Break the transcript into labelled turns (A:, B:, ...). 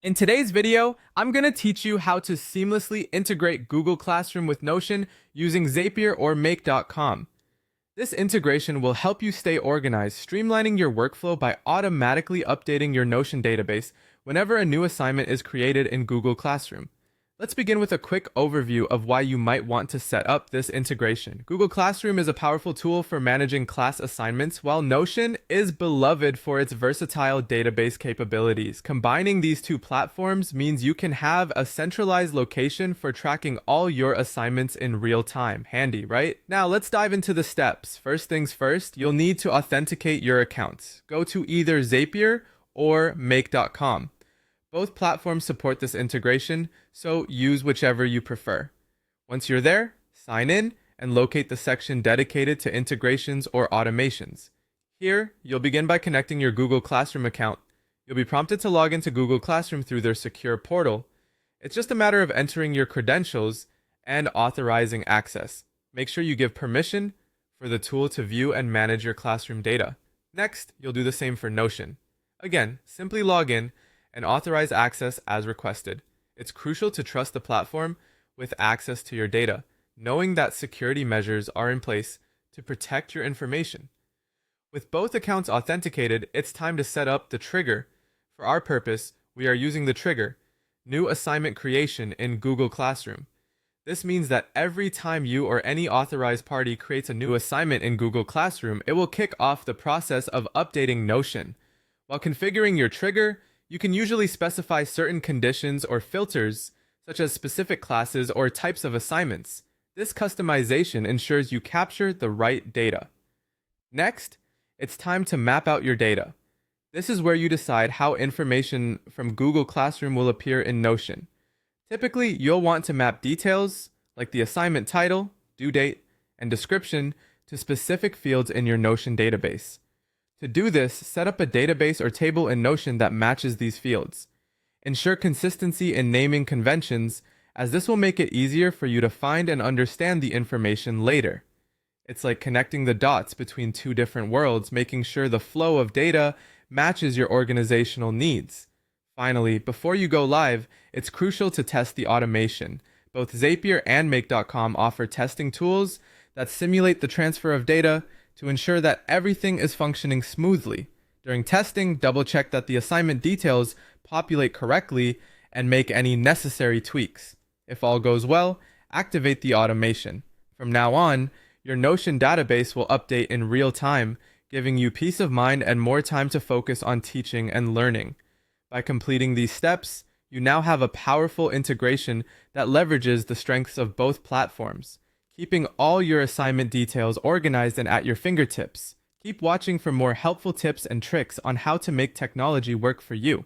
A: In today's video, I'm going to teach you how to seamlessly integrate Google Classroom with Notion using Zapier or Make.com. This integration will help you stay organized, streamlining your workflow by automatically updating your Notion database whenever a new assignment is created in Google Classroom. Let's begin with a quick overview of why you might want to set up this integration. Google Classroom is a powerful tool for managing class assignments, while Notion is beloved for its versatile database capabilities. Combining these two platforms means you can have a centralized location for tracking all your assignments in real time. Handy, right? Now let's dive into the steps. First things first, you'll need to authenticate your accounts. Go to either Zapier or Make.com. Both platforms support this integration, so use whichever you prefer. Once you're there, sign in and locate the section dedicated to integrations or automations. Here, you'll begin by connecting your Google Classroom account. You'll be prompted to log into Google Classroom through their secure portal. It's just a matter of entering your credentials and authorizing access. Make sure you give permission for the tool to view and manage your classroom data. Next, you'll do the same for Notion. Again, simply log in and authorize access as requested. It's crucial to trust the platform with access to your data, knowing that security measures are in place to protect your information. With both accounts authenticated, it's time to set up the trigger. For our purpose, we are using the trigger, New Assignment Creation in Google Classroom. This means that every time you or any authorized party creates a new assignment in Google Classroom, it will kick off the process of updating Notion. While configuring your trigger, you can usually specify certain conditions or filters, such as specific classes or types of assignments. This customization ensures you capture the right data. Next, it's time to map out your data. This is where you decide how information from Google Classroom will appear in Notion. Typically, you'll want to map details, like the assignment title, due date, and description, to specific fields in your Notion database. To do this, set up a database or table in Notion that matches these fields. Ensure consistency in naming conventions, as this will make it easier for you to find and understand the information later. It's like connecting the dots between two different worlds, making sure the flow of data matches your organizational needs. Finally, before you go live, it's crucial to test the automation. Both Zapier and Make.com offer testing tools that simulate the transfer of data to ensure that everything is functioning smoothly. During testing, double-check that the assignment details populate correctly and make any necessary tweaks. If all goes well, activate the automation. From now on, your Notion database will update in real time, giving you peace of mind and more time to focus on teaching and learning. By completing these steps, you now have a powerful integration that leverages the strengths of both platforms, keeping all your assignment details organized and at your fingertips. Keep watching for more helpful tips and tricks on how to make technology work for you.